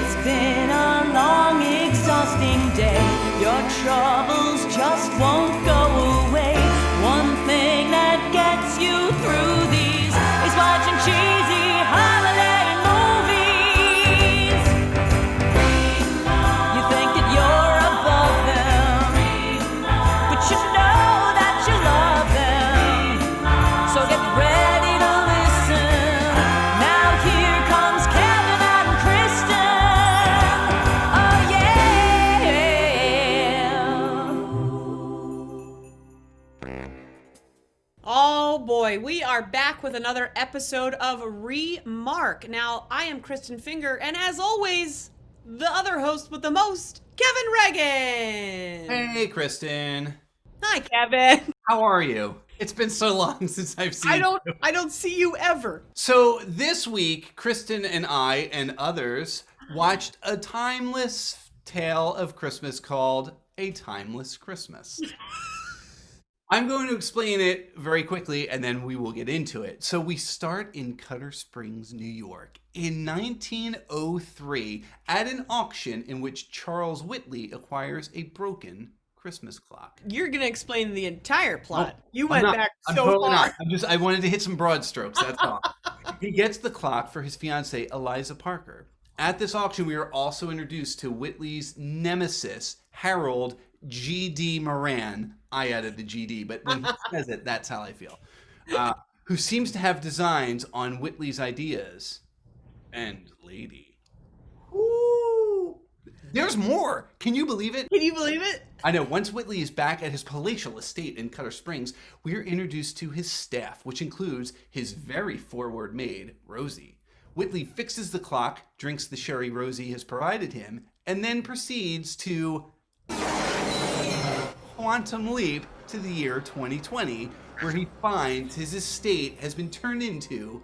It's been a long, exhausting day. Your troubles just won't go away. One thing that gets you through these is watching cheesy holiday movies. You think that you're above them, but you know that you love them. So get ready to listen. Now here comes Kevin and Kristin. Oh yeah. Oh boy, we are back with another episode of Remark. Now, I am Kristin Finger, and as always, the other host with the most, Kevin Regan. Hey, Kristin. Hi, Kevin. How are you? It's been so long since I've seen you. I don't see you ever. So this week, Kristin and I and others watched a timeless tale of Christmas called A Timeless Christmas. I'm going to explain it very quickly and then we will get into it. So we start in Cutter Springs, New York in 1903 at an auction in which Charles Whitley acquires a broken Christmas clock. You're going to explain the entire plot. No, you went back I'm so totally far. not. I wanted to hit some broad strokes, that's all. He gets the clock for his fiancée, Eliza Parker. At this auction, we are also introduced to Whitley's nemesis, Harold G.D. Moran. I added the GD, but when he says it, that's how I feel. Who seems to have designs on Whitley's ideas. And lady. Ooh. There's more. Can you believe it? Can you believe it? I know. Once Whitley is back at his palatial estate in Cutter Springs, we are introduced to his staff, which includes his very forward maid, Rosie. Whitley fixes the clock, drinks the sherry Rosie has provided him, and then proceeds to quantum leap to the year 2020, where he finds his estate has been turned into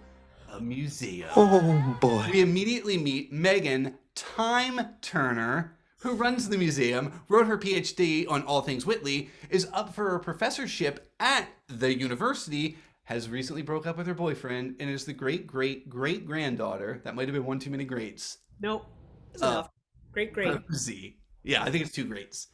a museum. Oh boy. We immediately meet Megan Time Turner, who runs the museum, wrote her PhD on all things Whitley, is up for a professorship at the university, has recently broke up with her boyfriend, and is the great-great-great-granddaughter, that might have been one too many greats. Nope. That's enough. Great. Rosie. Yeah, I think it's two greats.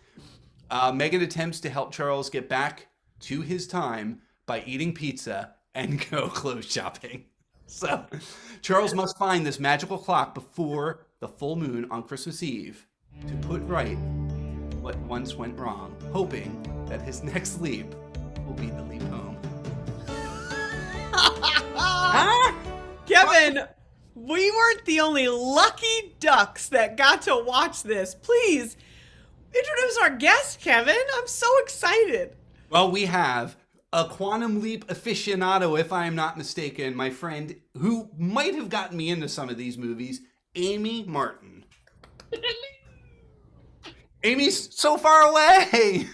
Megan attempts to help Charles get back to his time by eating pizza and go clothes shopping. So, Charles must find this magical clock before the full moon on Christmas Eve to put right what once went wrong, hoping that his next leap will be the leap home. Kevin, we weren't the only lucky ducks that got to watch this. Please introduce our guest, Kevin. I'm so excited. Well, we have a quantum leap aficionado, if I am not mistaken, my friend, who might have gotten me into some of these movies, Amy Martin. Amy's so far away.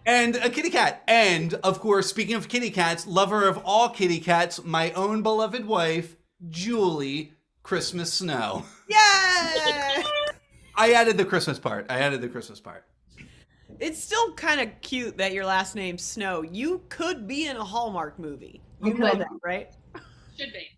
And a kitty cat. And, of course, speaking of kitty cats, lover of all kitty cats, my own beloved wife, Julie Christmas Snow. Yay! I added the Christmas part. It's still kind of cute that your last name's Snow. You could be in a Hallmark movie. You know that, right? Should be.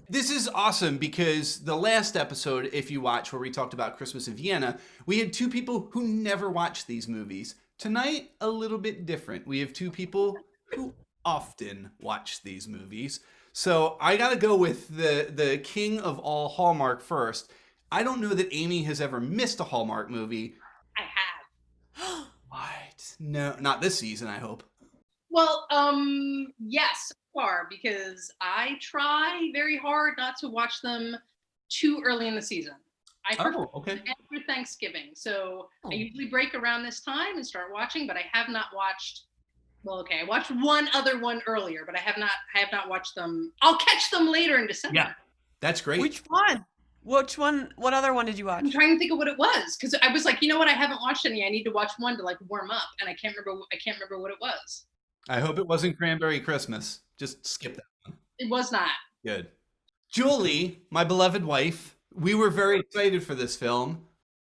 This is awesome because the last episode, if you watch, where we talked about Christmas in Vienna, we had two people who never watched these movies. Tonight, a little bit different. We have two people who often watch these movies. So I got to go with the king of all Hallmark first. I don't know that Amy has ever missed a Hallmark movie. I have. What? No, not this season, I hope. Well, yes, so far, because I try very hard not to watch them too early in the season. I prefer okay. after Thanksgiving. So I usually break around this time and start watching, but I have not watched. Well, okay, I watched one other one earlier, but I have not watched them. I'll catch them later in December. Yeah, that's great. Which one? Which one? What other one did you watch? I'm trying to think of what it was because I was like, you know what? I haven't watched any. I need to watch one to like warm up, and I can't remember what it was. I hope it wasn't Cranberry Christmas. Just skip that one. It was not. Good. Julie, my beloved wife, we were very excited for this film.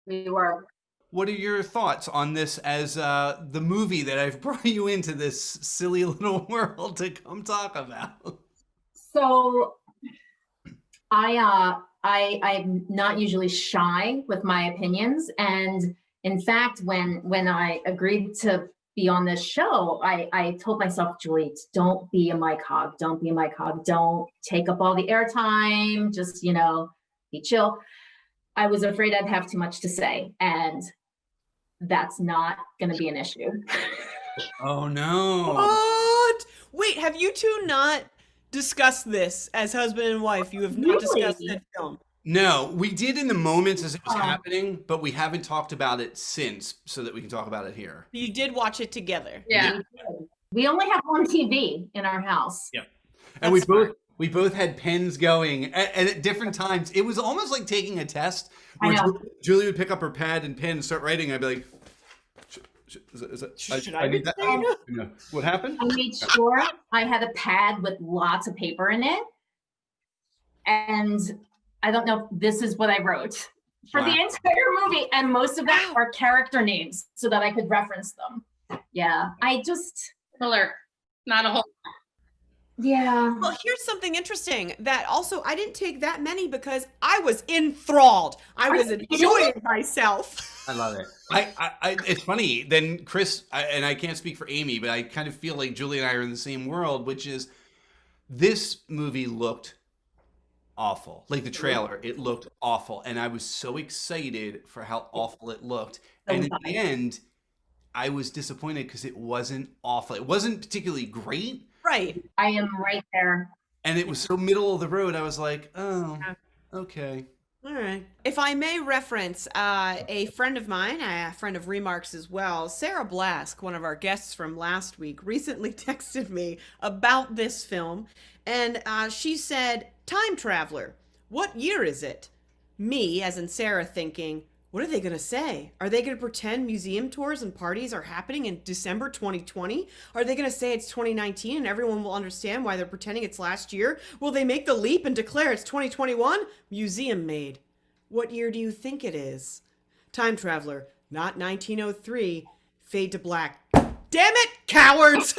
We were. What are your thoughts on this as the movie that I've brought you into this silly little world to come talk about? So I I'm not usually shy with my opinions. And in fact, when I agreed to be on this show, I told myself, Julie, don't be a mic hog. Don't be a mic hog. Don't take up all the airtime. Just, be chill. I was afraid I'd have too much to say. And that's not going to be an issue. Oh, no. What? Wait, have you two not discussed this as husband and wife? You have not discussed that film. No, we did in the moments as it was happening, but we haven't talked about it since so that we can talk about it here. You did watch it together. Yeah. We only have one TV in our house. Yeah. And we both had pens going and at different times. It was almost like taking a test where Julie would pick up her pad and pen and start writing. I'd be like, should I need that? No. What happened? I made sure I had a pad with lots of paper in it. And I don't know if this is what I wrote for the entire movie. And most of them are character names so that I could reference them. Yeah, Similar, not a whole. Yeah. Well, here's something interesting that also I didn't take that many because I was enthralled. I was enjoying myself. I love it. It's funny. Then Chris, and I can't speak for Amy, but I kind of feel like Julie and I are in the same world, which is this movie looked awful. Like the trailer, it looked awful. And I was so excited for how awful it looked. And in the end, I was disappointed because it wasn't awful. It wasn't particularly great. Right. I am right there. And it was so middle of the road. I was like, oh, okay. All right. If I may reference a friend of mine, a friend of Remark's as well, Sarah Blask, one of our guests from last week, recently texted me about this film. And she said, time traveler, what year is it? Me, as in Sarah, thinking, what are they going to say? Are they going to pretend museum tours and parties are happening in December 2020? Are they going to say it's 2019 and everyone will understand why they're pretending it's last year? Will they make the leap and declare it's 2021? Museum made. What year do you think it is? Time traveler, not 1903. Fade to black. Damn it, cowards!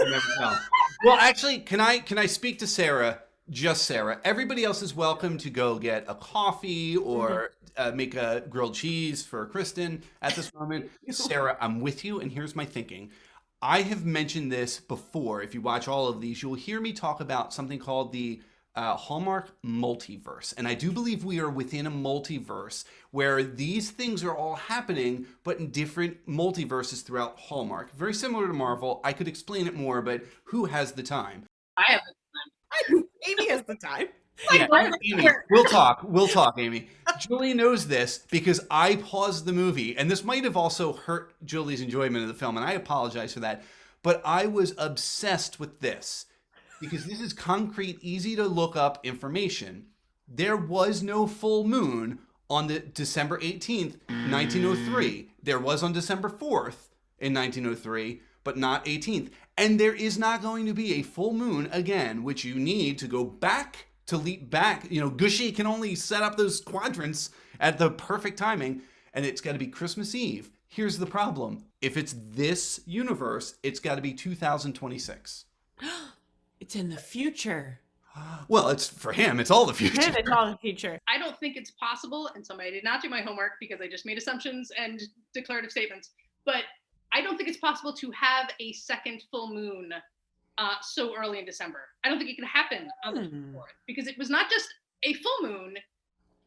Well, actually, can I speak to Sarah? Just Sarah. Everybody else is welcome to go get a coffee or make a grilled cheese for Kristin at this moment. Sarah, I'm with you, and here's my thinking. I have mentioned this before. If you watch all of these, you'll hear me talk about something called the Hallmark multiverse. And I do believe we are within a multiverse where these things are all happening, but in different multiverses throughout Hallmark. Very similar to Marvel. I could explain it more, but who has the time? I have Amy has the time. Yeah, Amy, we'll talk, Amy. Julie knows this because I paused the movie, and this might have also hurt Julie's enjoyment of the film, and I apologize for that. But I was obsessed with this because this is concrete, easy to look up information. There was no full moon on the December 18th, 1903. There was on December 4th in 1903, but not 18th. And there is not going to be a full moon again, which you need to go back to leap back. Gushy can only set up those quadrants at the perfect timing, and it's got to be Christmas Eve. Here's the problem. If it's this universe, it's got to be 2026. It's in the future. Well, it's for him. It's all the future. It's all the future. I don't think it's possible, and so I did not do my homework because I just made assumptions and declarative statements, but I don't think it's possible to have a second full moon so early in December. I don't think it can happen on the 4th because it was not just a full moon,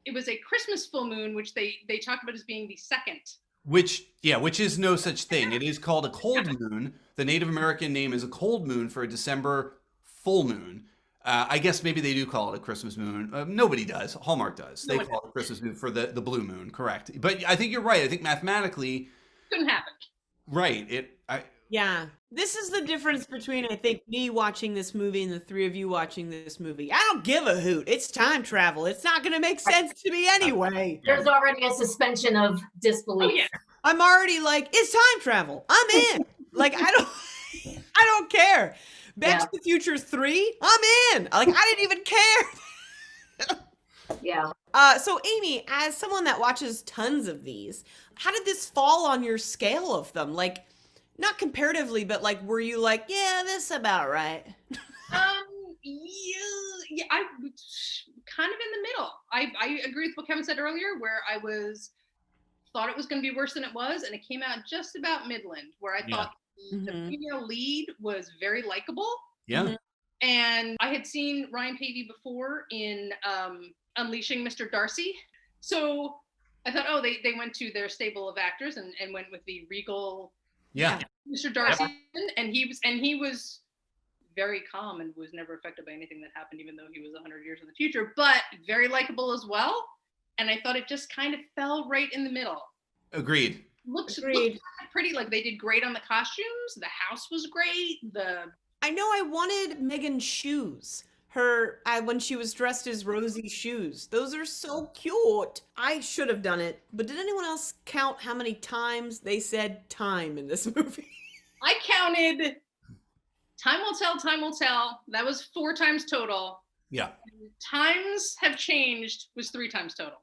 it was a Christmas full moon, which they talked about as being the second. Which is no such thing. It is called a cold moon. The Native American name is a cold moon for a December full moon. I guess maybe they do call it a Christmas moon. Nobody does. Hallmark does. They call it a Christmas moon for the blue moon, correct. But I think you're right. I think mathematically... couldn't happen. Right. Yeah. This is the difference between, I think, me watching this movie and the three of you watching this movie. I don't give a hoot. It's time travel. It's not going to make sense to me anyway. There's already a suspension of disbelief. Oh, yeah. I'm already like, it's time travel. I'm in. Like, I don't care. Back to the Future 3, I'm in. Like, I didn't even care. Yeah. So Amy, as someone that watches tons of these, how did this fall on your scale of them? Like, not comparatively, but like, were you like, yeah, this about right? Yeah, I kind of in the middle. I agree with what Kevin said earlier, where I thought it was going to be worse than it was, and it came out just about Midland, where I thought the female lead was very likable. Yeah. And I had seen Ryan Pavey before in Unleashing Mr. Darcy. So I thought, oh, they went to their stable of actors and went with the regal Mr. Darcy. Yep. And he was very calm and was never affected by anything that happened, even though he was 100 years in the future, but very likable as well. And I thought it just kind of fell right in the middle. Agreed. Looked pretty, like they did great on the costumes. The house was great. I know I wanted Megan's shoes. When she was dressed as Rosie's shoes. Those are so cute. I should have done it, but did anyone else count how many times they said time in this movie? I counted. Time will tell, time will tell. That was 4 times total. Yeah. Times have changed was 3 times total.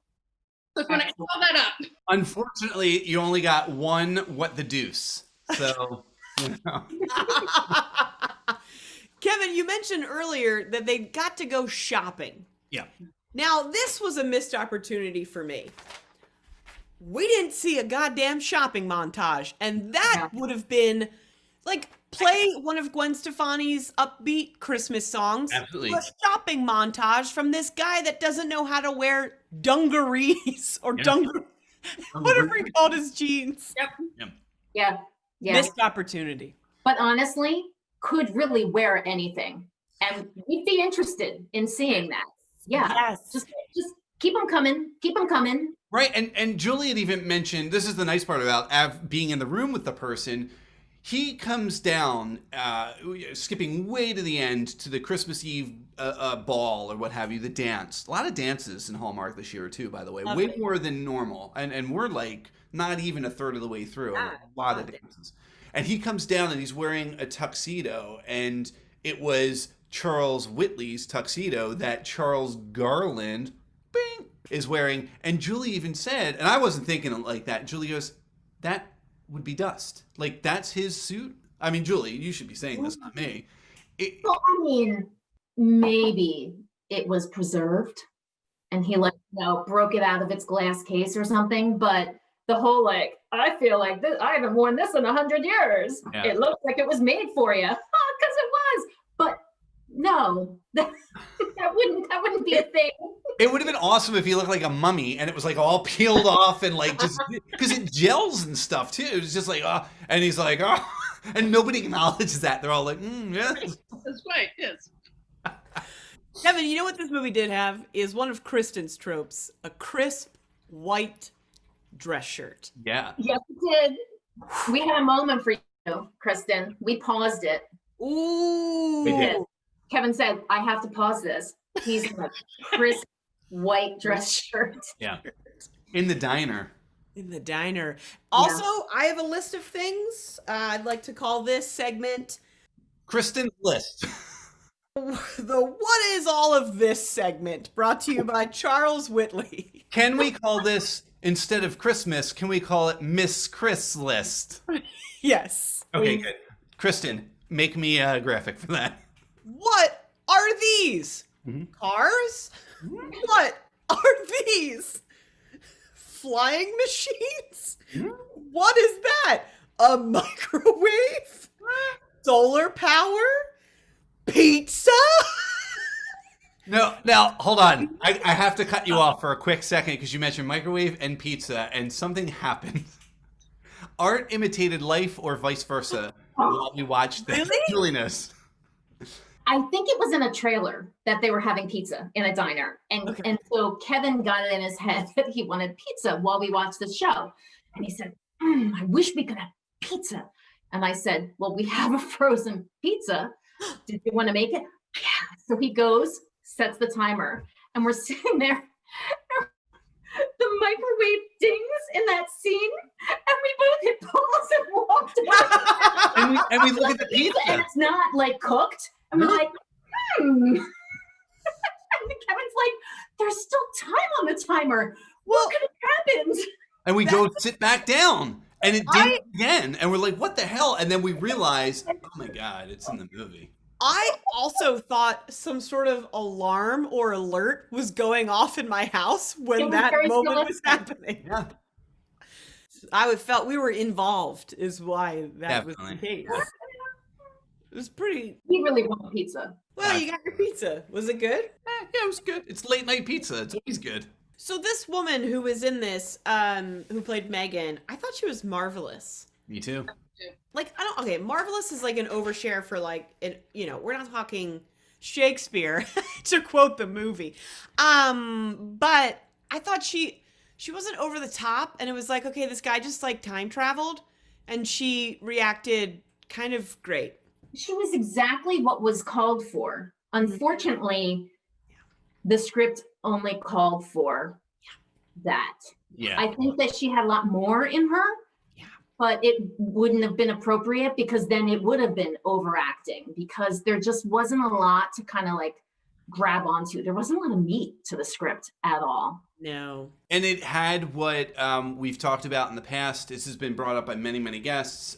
So when I saw that up. Unfortunately, you only got one what the deuce. So, you know. Kevin, you mentioned earlier that they got to go shopping. Yeah. Now, this was a missed opportunity for me. We didn't see a goddamn shopping montage, and that would have been like play one of Gwen Stefani's upbeat Christmas songs. Absolutely. A shopping montage from this guy that doesn't know how to wear dungarees or whatever he called his jeans. Yeah. Missed opportunity. But honestly, could really wear anything. And we'd be interested in seeing that. Yeah. Yes. Just keep them coming. Keep them coming. Right. And Juliet even mentioned, this is the nice part about being in the room with the person. He comes down, skipping way to the end to the Christmas Eve ball or what have you, the dance. A lot of dances in Hallmark this year too, by the way. Way more than normal. And we're like not even a third of the way through. A lot of dances. And he comes down and he's wearing a tuxedo. And it was Charles Whitley's tuxedo that Charles Garland is wearing. And Julie even said, and I wasn't thinking it like that. Julie goes, that would be dust. Like, that's his suit? I mean, Julie, you should be saying this, not me. Well, I mean, maybe it was preserved and he broke it out of its glass case or something, but the whole I feel like this, I haven't worn this in 100 years. Yeah. It looks like it was made for you. Because it was. But no, that wouldn't be a thing. It would have been awesome if he looked like a mummy and it was like all peeled off and like just because it gels and stuff too. It's just like, and he's like, and nobody acknowledges that. They're all like, yeah. That's right, yes. Kevin, you know what this movie did have is one of Kristin's tropes, a crisp white dress shirt. Yeah. Yes, it did. We had a moment for you, Kristin. We paused it. Ooh. We did. Kevin said, I have to pause this. He's in a crisp white dress shirt. Yeah. In the diner. Also, I have a list of things. I'd like to call this segment Kristin's List. The What Is All of This segment, brought to you by Charles Whitley. Can we call this, instead of Christmas, can we call it Miss Chris List? Yes. Okay, good. Kristin, make me a graphic for that. What are these? Cars? What are these? Flying machines? What is that? A microwave? Solar power? Pizza? No, now, hold on. I have to cut you off for a quick second because you mentioned microwave and pizza and something happened. Art imitated life or vice versa while we watched this. Really? Julie knows. I think it was in a trailer that they were having pizza in a diner. And so Kevin got it in his head that he wanted pizza while we watched the show. And he said, I wish we could have pizza. And I said, well, we have a frozen pizza. Did you want to make it? Yeah. So he goes, sets the timer, and we're sitting there. The microwave dings in that scene, and we both hit pause and walked away. and we look at the pizza. And it's not like cooked. And we're like, And Kevin's like, there's still time on the timer. What could have happened? And we go sit back down. And it did again. And we're like, what the hell? And then we realize, oh my God, it's in the movie. I also thought some sort of alarm or alert was going off in my house It when was that very moment was significant. happening. Yeah. I felt we were involved, is why that was the Definitely. case. It was pretty. He really wanted pizza. Well, you got your pizza. Was it good? Yeah, it was good. It's late night pizza. It's always good. So this woman who was in this, who played Megan, I thought she was marvelous. Me too. Like, okay, marvelous is like an overshare for like, we're not talking Shakespeare to quote the movie. But I thought she wasn't over the top, and it was like, okay, this guy just like time traveled, and she reacted kind of great. She was exactly what was called for. Unfortunately, the script only called for that. Yeah. I think that she had a lot more in her, but it wouldn't have been appropriate because then it would have been overacting because there just wasn't a lot to kind of like grab onto. There wasn't a lot of meat to the script at all. No. And it had what we've talked about in the past. This has been brought up by many, many guests.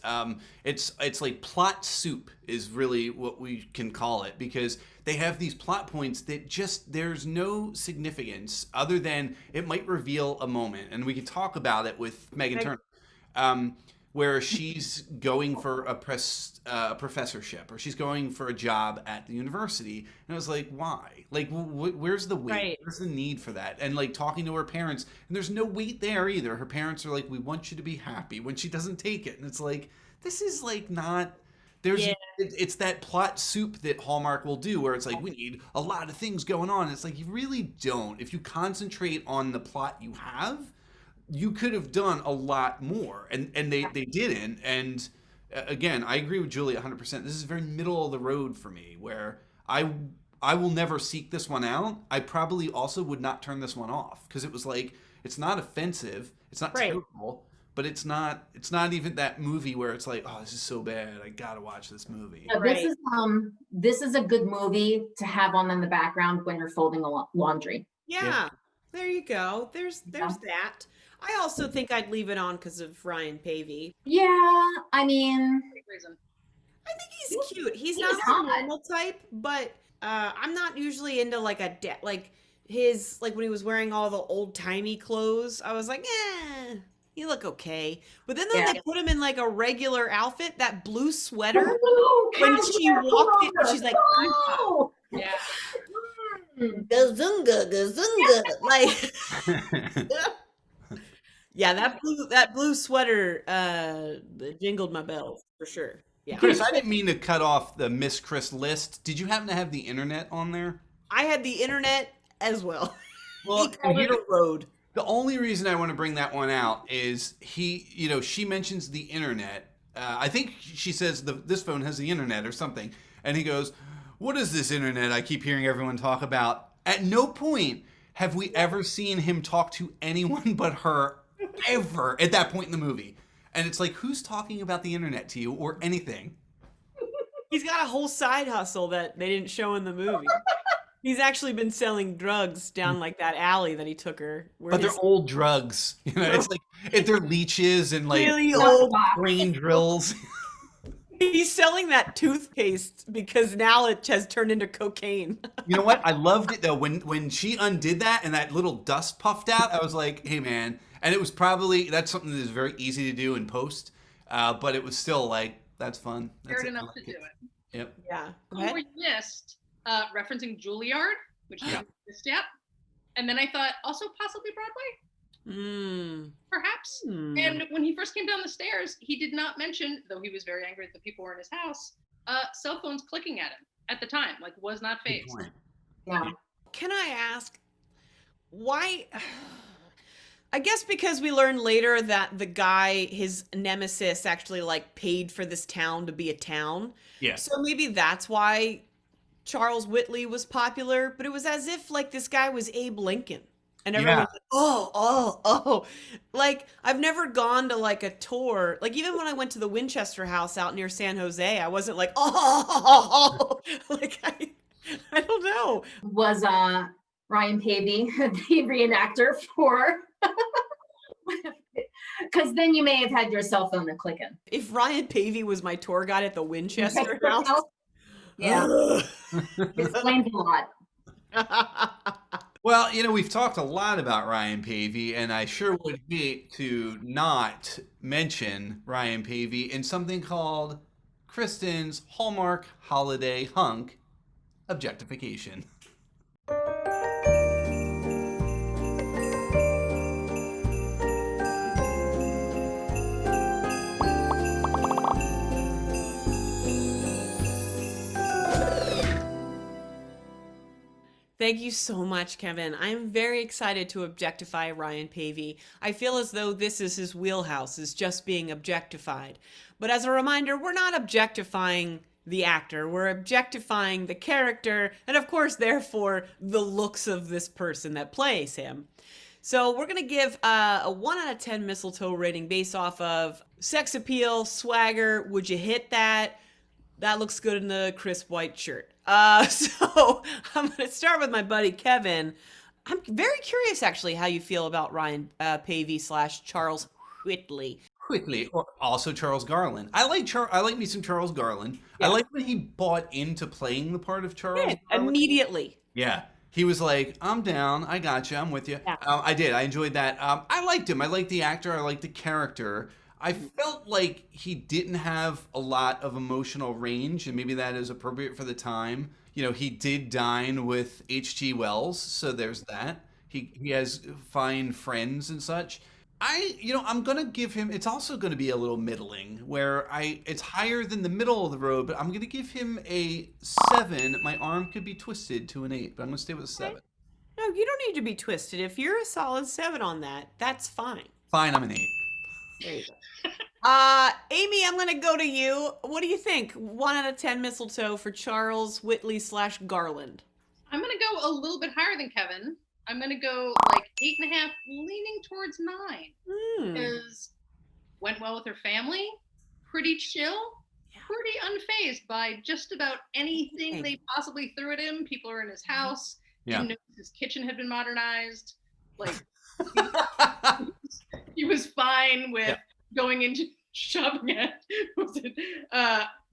It's like plot soup is really what we can call it, because they have these plot points that just, there's no significance other than it might reveal a moment. And we can talk about it with Megan Turner, where she's going for a professorship, or she's going for a job at the university. And I was like, why? Like, where's the weight? Right. Where's the need for that? And like talking to her parents, and there's no weight there either. Her parents are like, we want you to be happy, when she doesn't take it. And it's like, this is like not, there's, it's that plot soup that Hallmark will do where it's like, we need a lot of things going on. It's like, you really don't. If you concentrate on the plot you have, you could have done a lot more, and they didn't. And again, I agree with Julie 100%. This is very middle of the road for me, where I will never seek this one out. I probably also would not turn this one off, because it was like, it's not offensive, it's not terrible, but it's not even that movie where it's like, oh, this is so bad, I gotta watch this movie. No, this is a good movie to have on in the background when you're folding laundry. Yeah. There you go. There's that. I also think I'd leave it on because of Ryan Pavey. Yeah, I mean, Great reason. I think he's cute. He's not hot. my normal type, but I'm not usually into like like when he was wearing all the old timey clothes. I was like, you look okay. But then they put him in like a regular outfit, that blue sweater. When she walked in, she's like, oh, Yeah. gazunga, like. Yeah, that blue sweater jingled my bells for sure. Yeah. Chris, I didn't mean to cut off the Miss Chris list. Did you happen to have the internet on there? I had the internet as well. Well, He called it a road. The only reason I want to bring that one out is she mentions the internet. I think she says this phone has the internet or something. And he goes, what is this internet I keep hearing everyone talk about? At no point have we ever seen him talk to anyone but her ever at that point in the movie. And it's like, who's talking about the internet to you or anything? He's got a whole side hustle that they didn't show in the movie. He's actually been selling drugs down like that alley that he took her. But they're old drugs. It's like they're leeches and like really old brain drills. He's selling that toothpaste because now it has turned into cocaine. You know what? I loved it though. When she undid that and that little dust puffed out, I was like, hey man. And it was that's something that is very easy to do in post. But it was still like, that's fun. That's Fair enough to do it. Yep. Yeah. On your list, referencing Juilliard, which you haven't missed yet. And then I thought also possibly Broadway, perhaps. And when he first came down the stairs, he did not mention, though he was very angry that the people were in his house, cell phones clicking at him at the time, like was not phased. yeah. Can I ask why? I guess because we learned later that the guy, his nemesis, actually like paid for this town to be a town. Yeah. So maybe that's why Charles Whitley was popular, but it was as if like this guy was Abe Lincoln. And everyone was like, oh. Like, I've never gone to like a tour. Like, even when I went to the Winchester House out near San Jose, I wasn't like, oh. Like, I don't know. Was Ryan Pavey the reenactor for? Because then you may have had your cell phone to click in. If Ryan Pavey was my tour guide at the Winchester House, Yeah. Explains a lot. Well, we've talked a lot about Ryan Pavey, and I sure would hate to not mention Ryan Pavey in something called Kristin's Hallmark Holiday Hunk, Objectification. Thank you so much, Kevin. I'm very excited to objectify Ryan Pavey. I feel as though this is his wheelhouse, is just being objectified. But as a reminder, we're not objectifying the actor. We're objectifying the character, and of course, therefore, the looks of this person that plays him. So we're going to give a 1 out of 10 mistletoe rating based off of sex appeal, swagger, would you hit that? That looks good in the crisp white shirt. So I'm going to start with my buddy Kevin. I'm very curious, actually, how you feel about Ryan Pavey / Charles Whitley. Or also Charles Garland. I like me some Charles Garland. Yeah. I like when he bought into playing the part of Charles Garland. Immediately. Yeah. He was like, I'm down. I got you. I'm with you. Yeah. I did. I enjoyed that. I liked him. I liked the actor. I liked the character. I felt like he didn't have a lot of emotional range, and maybe that is appropriate for the time. He did dine with H.G. Wells, so there's that. He has fine friends and such. I'm gonna give him. It's also going to be a little middling, where it's higher than the middle of the road, but I'm going to give him a 7. My arm could be twisted to an 8, but I'm going to stay with a 7. No, you don't need to be twisted. If you're a solid 7 on that, that's fine. Fine, I'm an 8. There you go. Amy, I'm going to go to you. What do you think? 1 out of 10 mistletoe for Charles Whitley / Garland. I'm going to go a little bit higher than Kevin. I'm going to go like 8.5, leaning towards 9. Because went well with her family, pretty chill, pretty unfazed by just about anything they possibly threw at him. People are in his house. Yeah. Didn't know his kitchen had been modernized. Like, he was fine with going into shopping at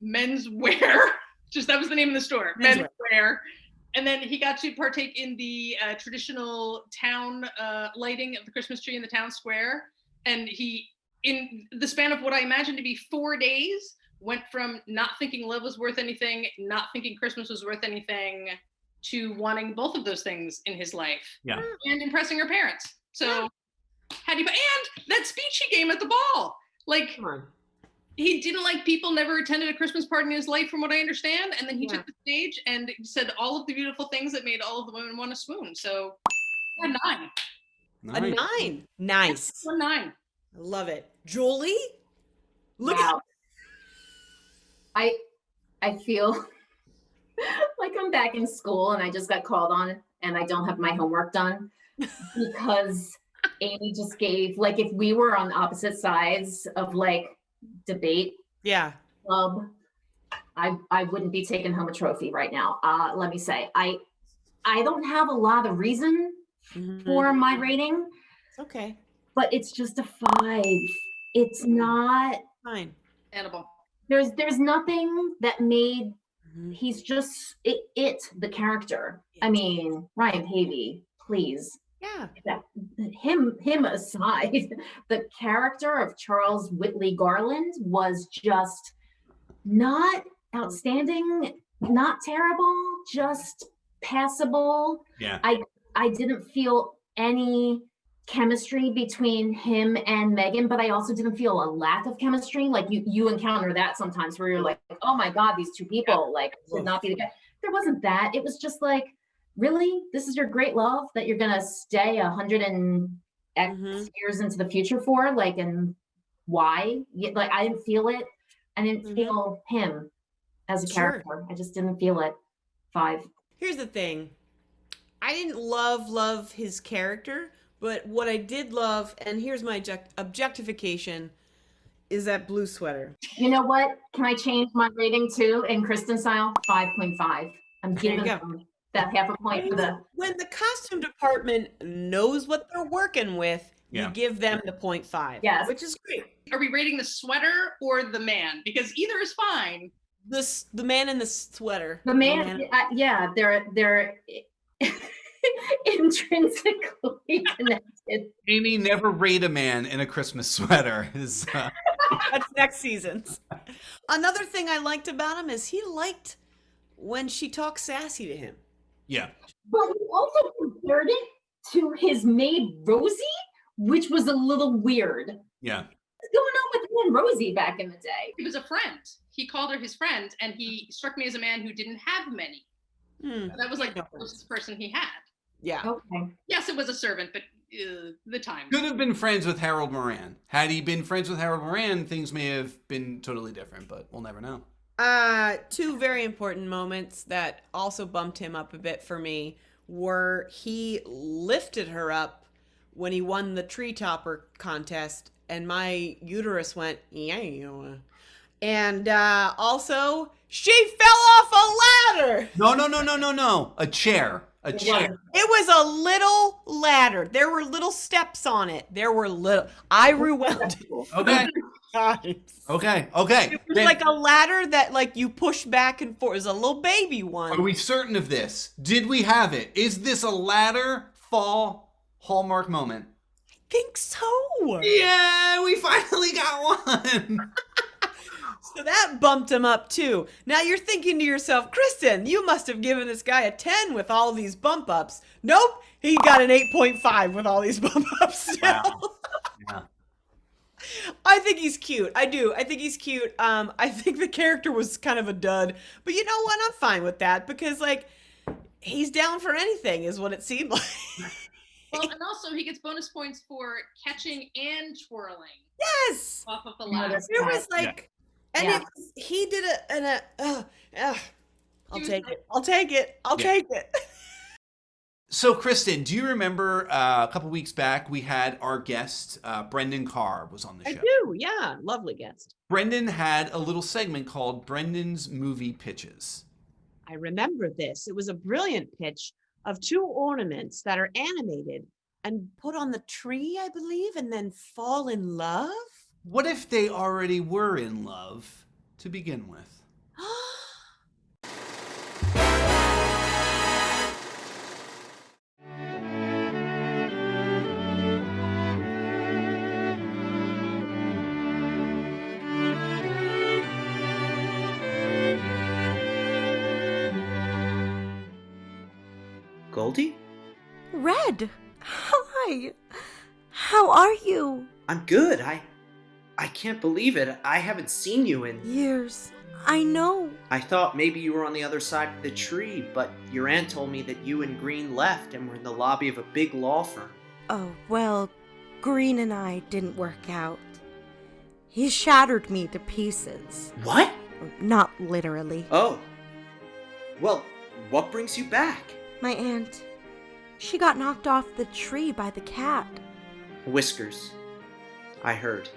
menswear. That was the name of the store. Menswear. And then he got to partake in the traditional town lighting of the Christmas tree in the town square. And he, in the span of what I imagine to be 4 days, went from not thinking love was worth anything, not thinking Christmas was worth anything, to wanting both of those things in his life. Yeah. And impressing her parents. So and that speech he gave at the ball. Like, Come on. he didn't like people, never attended a Christmas party in his life, from what I understand. And then he took the stage and said all of the beautiful things that made all of the women want to swoon. So a 9. A 9. Nice. A 9. I love it. Julie? Look Wow. I feel like I'm back in school and I just got called on and I don't have my homework done because Amy just gave, like, if we were on opposite sides of like debate club, I wouldn't be taking home a trophy right now. Let me say, I don't have a lot of reason for my rating. Okay. But it's just a 5. It's not Fine. Edible. There's nothing that made he's just the character. I mean, Ryan Pavey, please. Yeah. Him aside, the character of Charles Whitley Garland was just not outstanding, not terrible, just passable. Yeah. I didn't feel any chemistry between him and Megan, but I also didn't feel a lack of chemistry. Like you encounter that sometimes where you're like, oh my God, these two people like should not be together. There wasn't that. It was just like, really? This is your great love that you're gonna stay 100 and X years into the future for? Like, and why? Like, I didn't feel it. I didn't feel him as a character. I just didn't feel it. 5. Here's the thing. I didn't love his character, but what I did love, and here's my objectification, is that blue sweater. You know what? Can I change my rating too in Kristin style? 5.5. I'm giving them that half a point for the... When the costume department knows what they're working with, you give them the 0.5. Yes. Which is great. Are we rating the sweater or the man? Because either is fine, The man in the sweater. The man, yeah, they're intrinsically connected. Amy, never rate a man in a Christmas sweater. That's next season's. Another thing I liked about him is he liked when she talked sassy to him. Yeah. But he also compared it to his maid Rosie, which was a little weird. Yeah. What's going on with him and Rosie back in the day? He was a friend. He called her his friend, and he struck me as a man who didn't have many. That was like the closest person he had. Yeah. Okay. Yes, it was a servant, but the time. Could have been friends with Harold Moran. Had he been friends with Harold Moran, things may have been totally different, but we'll never know. Two very important moments that also bumped him up a bit for me were he lifted her up when he won the tree topper contest, and my uterus went, yeah. And also, she fell off a ladder. No. A chair. A chair. It was a little ladder. There were little steps on it. I rewound it. Okay. Times. Okay. It was like a ladder that like you push back and forth. It was a little baby one. Are we certain of this? Did we have it? Is this a ladder fall Hallmark moment? I think so. Yeah, we finally got one. So that bumped him up too. Now you're thinking to yourself, Kristin, you must have given this guy a 10 with all these bump ups. Nope, he got an 8.5 with all these bump ups still. Wow. Yeah. I think he's cute. I do. I think he's cute. I think the character was kind of a dud. But you know what? I'm fine with that because, like, he's down for anything is what it seemed like. Well, and also he gets bonus points for catching and twirling Yes! off of the ladder. There was, like... And Yeah. he did I'll take it. I'll take it. I'll take it. So, Kristin, do you remember a couple weeks back we had our guest, Brendan Carr, was on the show? I do, yeah. Lovely guest. Brendan had a little segment called Brendan's Movie Pitches. I remember this. It was a brilliant pitch of 2 ornaments that are animated and put on the tree, I believe, and then fall in love. What if they already were in love to begin with? Goldie? Red, hi. How are you? I'm good. I can't believe it. I haven't seen you in Years. I know. I thought maybe you were on the other side of the tree, but your aunt told me that you and Green left and were in the lobby of a big law firm. Oh, well, Green and I didn't work out. He shattered me to pieces. What? Not literally. Oh. Well, what brings you back? My aunt. She got knocked off the tree by the cat. Whiskers. I heard.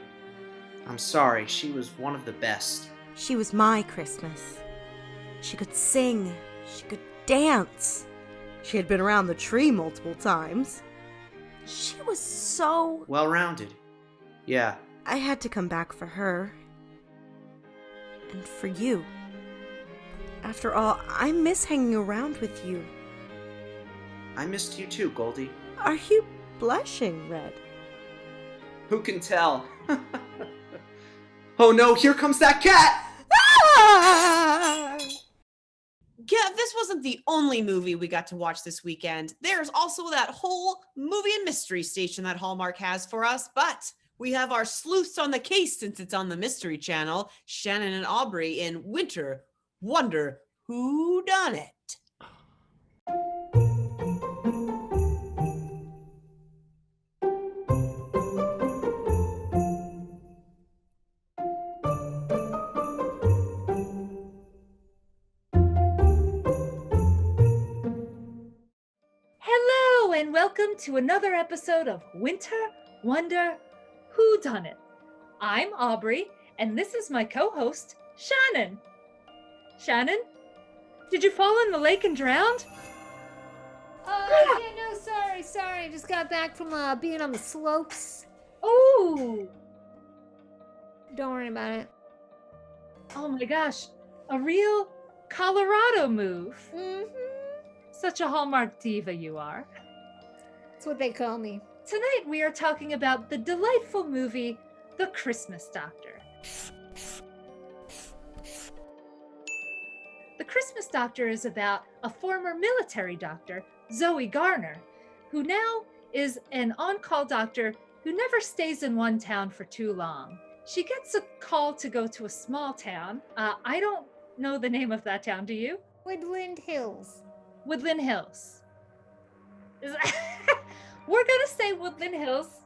I'm sorry, she was one of the best. She was my Christmas. She could sing. She could dance. She had been around the tree multiple times. She was so... Well-rounded. Yeah. I had to come back for her. And for you. After all, I miss hanging around with you. I missed you too, Goldie. Are you blushing, Red? Who can tell? Oh no, here comes that cat! Yeah, this wasn't the only movie we got to watch this weekend. There's also that whole movie and mystery station that Hallmark has for us, but we have our sleuths on the case since it's on the Mystery Channel, Shannon and Aubrie in Winter Wonder Whodunit. Hello and welcome to another episode of Winter Wonder Whodunit. I'm Aubrie and this is my co-host, Shannon. Shannon, did you fall in the lake and drowned? Oh, yeah, no, sorry. I just got back from being on the slopes. Oh, Don't worry about it. oh my gosh. A real Colorado move. Mm-hmm. Such a Hallmark diva you are. That's what they call me. Tonight we are talking about the delightful movie, The Christmas Doctor. The Christmas Doctor is about a former military doctor, Zoe Garner, who now is an on-call doctor who never stays in one town for too long. She gets a call to go to a small town. I don't know the name of that town, do you? Woodland Hills. Woodland Hills. We're gonna say Woodland Hills.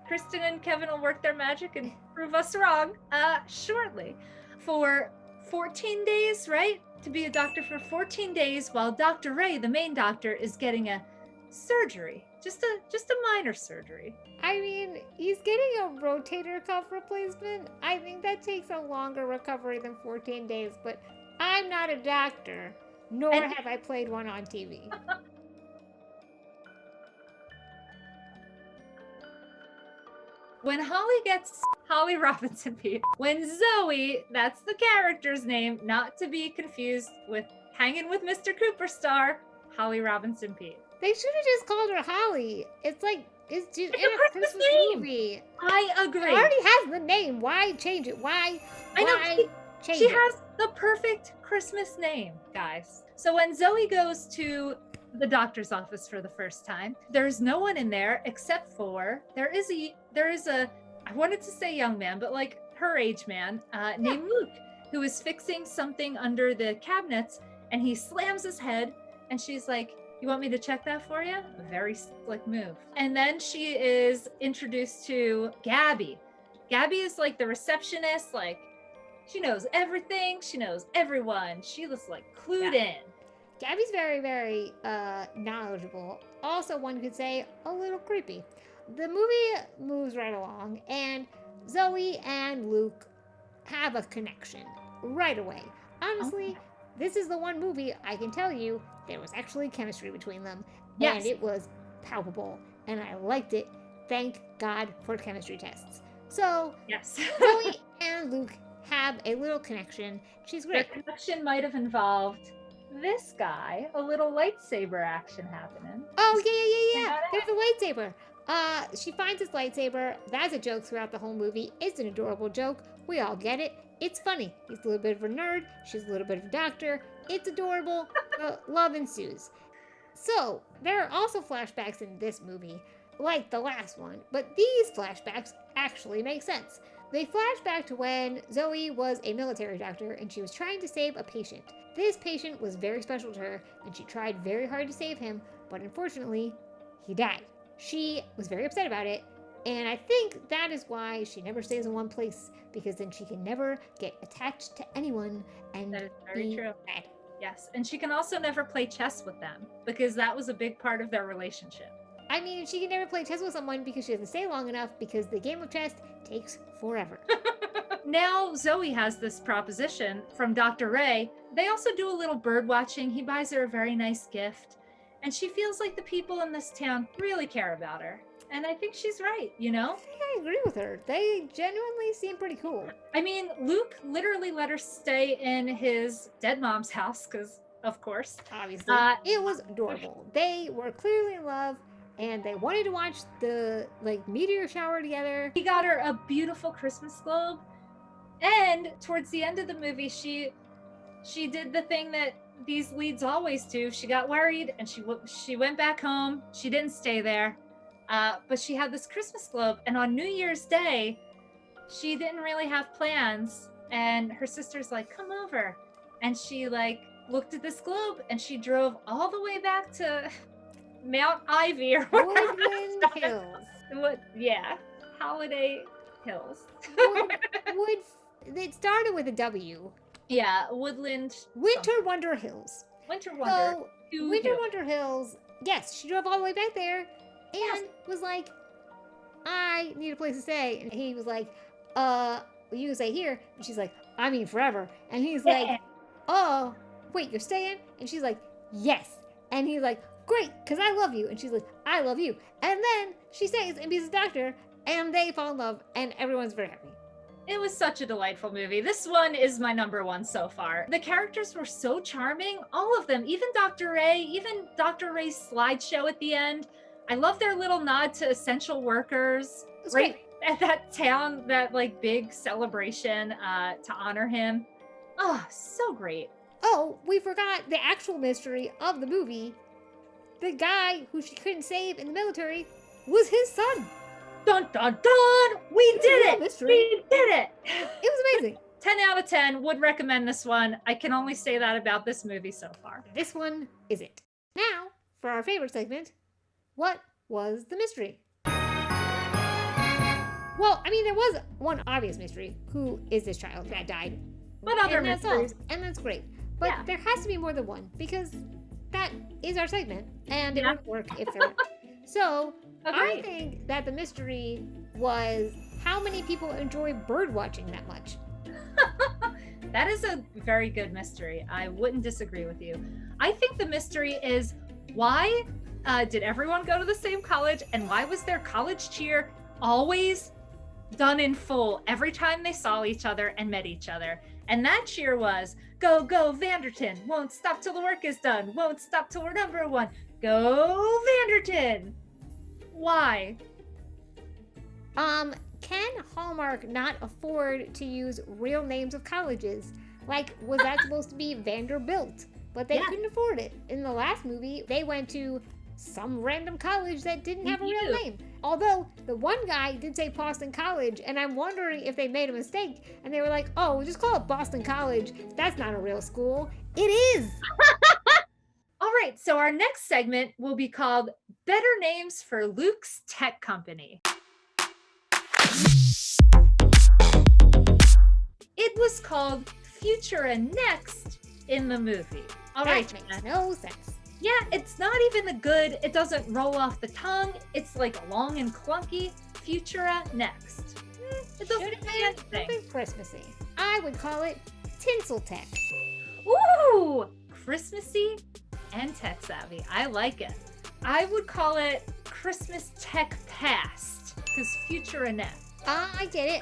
Kristin and Kevin will work their magic and prove us wrong shortly. For 14 days, right? To be a doctor for 14 days while Dr. Ray, the main doctor, is getting a surgery. Just a minor surgery. I mean, he's getting a rotator cuff replacement. I think that takes a longer recovery than 14 days, but I'm not a doctor, nor have I played one on TV. When Holly Robinson Pete. When Zoe, that's the character's name, not to be confused with Hanging with Mr. Cooper star, Holly Robinson Pete. They should have just called her Holly. It's like, it's just in a a Christmas name. movie. I agree. It already has the name. Why change it? Why change she it? has the perfect Christmas name, guys. So when Zoe goes to the doctor's office for the first time, there's no one in there except for there is a I wanted to say young man, but like her age man named Luke, who is fixing something under the cabinets, and he slams his head, and she's like, "You want me to check that for you?" A very slick move. And then she is introduced to Gabby. Gabby is like the receptionist, like she knows everything, she knows everyone. She was like clued in. Gabby's very, very knowledgeable. Also, one could say a little creepy. The movie moves right along, and Zoe and Luke have a connection right away. Honestly, this is the one movie I can tell you there was actually chemistry between them. Yes. And it was palpable, and I liked it. Thank God for chemistry tests. So, Yes. Zoe and Luke have a little connection. She's Their great. connection might have involved this guy, a little lightsaber action happening. Oh, yeah. Yeah. There's a lightsaber. She finds this lightsaber. That's a joke throughout the whole movie. It's an adorable joke. We all get it. It's funny. He's a little bit of a nerd. She's a little bit of a doctor. It's adorable. Love ensues. So, there are also flashbacks in this movie, like the last one, but these flashbacks actually make sense. They flash back to when Zoe was a military doctor and she was trying to save a patient. This patient was very special to her, and she tried very hard to save him, but unfortunately, he died. She was very upset about it, and I think that is why she never stays in one place, because then she can never get attached to anyone and That is very be true. sad. Yes, and she can also never play chess with them because that was a big part of their relationship. I mean, she can never play chess with someone because she doesn't stay long enough, because the game of chess takes forever. Now Zoe has this proposition from Dr. Ray. They also do a little bird watching. He buys her a very nice gift, and she feels like the people in this town really care about her. And I think she's right, you know? I think I agree with her. They genuinely seem pretty cool. I mean, Luke literally let her stay in his dead mom's house because, of course. Obviously, it was adorable. They were clearly in love, and they wanted to watch the meteor shower together. He got her a beautiful Christmas globe, and towards the end of the movie, she did the thing that these leads always do. She got worried, and she went back home. She didn't stay there, but she had this Christmas globe, and on New Year's Day, she didn't really have plans, and her sister's like, "Come over," and she looked at this globe, and she drove all the way back to Mount Ivy or whatever. Woodland Hills. What? Yeah, Holiday Hills. It started with a W. Yeah, Woodland. Winter Wonder Hills. Winter Wonder. So, Winter Wonder Hills, yes, she drove all the way back there and was like, "I need a place to stay." And he was like, you can stay here. And she's like, "I mean forever." And he's like, "Oh, wait, you're staying?" And she's like, "Yes." And he's like, "Great, because I love you." And she's like, "I love you." And then she stays and becomes a doctor, and they fall in love, and everyone's very happy. It was such a delightful movie. This one is my number one so far. The characters were so charming, all of them, even Dr. Ray, even Dr. Ray's slideshow at the end. I love their little nod to essential workers. That's Right great. at that town, that like big celebration to honor him. Oh, so great. Oh, we forgot the actual mystery of the movie. The guy who she couldn't save in the military was his son. Dun dun dun! We did real it! mystery. We did it! It was amazing. 10 out of 10 would recommend this one. I can only say that about this movie so far. This one is it. Now, for our favorite segment, what was the mystery? Well, I mean, there was one obvious mystery. Who is this child that died? What other And that's mysteries? all. And that's great. But Yeah. there has to be more than one because that is our segment. And it won't work if there aren't. So, I Agreed. think that the mystery was how many people enjoy bird watching that much. That is a very good mystery. I wouldn't disagree with you. I think the mystery is why did everyone go to the same college, and why was their college cheer always done in full every time they saw each other and met each other? And that cheer was, go, go, Vanderton. Won't stop till the work is done. Won't stop till we're number one. Go, Vanderton. Why? Can Hallmark not afford to use real names of colleges? Like, was that supposed to be Vanderbilt? But they Yeah. couldn't afford it. In the last movie, they went to some random college that didn't have a real DeVido. name. Although, the one guy did say Boston College, and I'm wondering if they made a mistake, and they were like, oh, we'll just call it Boston College. That's not a real school. It is! All right, so our next segment will be called Better Names for Luke's Tech Company. It was called Futura Next in the movie. All right, That makes Shannon. no sense. Yeah, it's not even a good, it doesn't roll off the tongue. It's like long and clunky. Futura Next. It doesn't Should have mean been anything. something Christmassy. I would call it Tinsel Tech. Ooh, Christmassy and tech savvy. I like it. I would call it Christmas Tech Past, because Futura Next. I get it.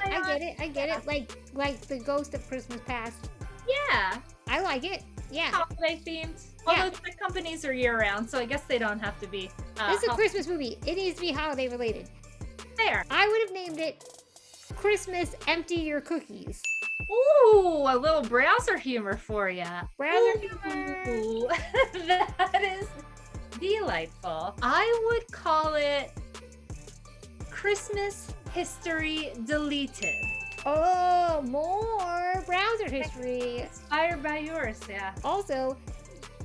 I get it. Like the Ghost of Christmas Past. Yeah, I like it. Yeah. holiday themed. Yeah. Although tech companies are year round, so I guess they don't have to be. This is a Christmas movie. It needs to be holiday related. Fair. I would have named it Christmas Empty Your Cookies. Ooh, a little browser humor for you. Browser humor. Ooh, that is delightful. I would call it Christmas History Deleted. Oh, more browser history. Inspired by yours, yeah. Also,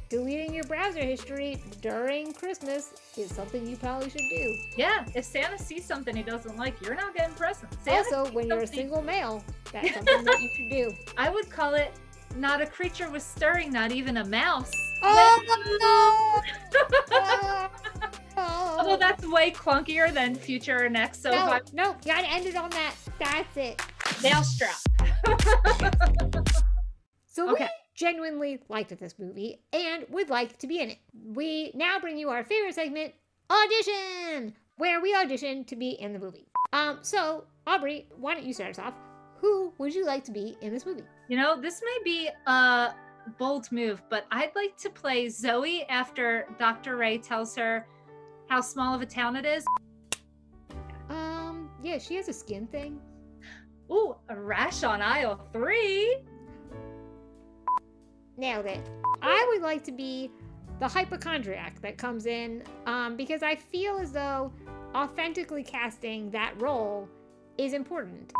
deleting your browser history during Christmas is something you probably should do. Yeah, if Santa sees something he doesn't like, you're not getting presents. Santa Also, sees when you're a something- single male, that's something that you should do. I would call it Not a Creature Was Stirring, Not Even a Mouse. Oh, Although that's way clunkier than Future Next, so if I no, you gotta end it on that. That's it. Mousetrap. So Okay. we genuinely liked this movie and would like to be in it. We now bring you our favorite segment, Audition, where we audition to be in the movie. So Aubrie, why don't you start us off? Who would you like to be in this movie? You know, this may be a bold move, but I'd like to play Zoe after Dr. Ray tells her how small of a town it is. Yeah, she has a skin thing. Ooh, a rash on aisle 3. Nailed it. I would like to be the hypochondriac that comes in because I feel as though authentically casting that role is important.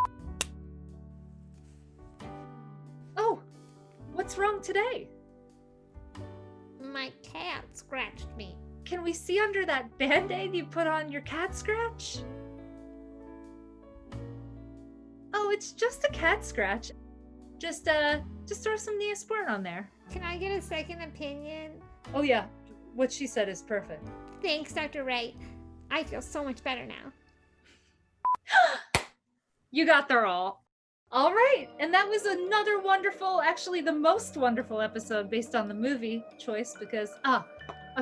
Oh, what's wrong today? My cat scratched me. Can we see under that band-aid you put on your cat scratch? Oh, it's just a cat scratch. Just throw some Neosporin on there. Can I get a second opinion? Oh yeah, what she said is perfect. Thanks, Dr. Ray. I feel so much better now. You got the role. All right, and that was another wonderful, actually the most wonderful episode based on the movie choice because, A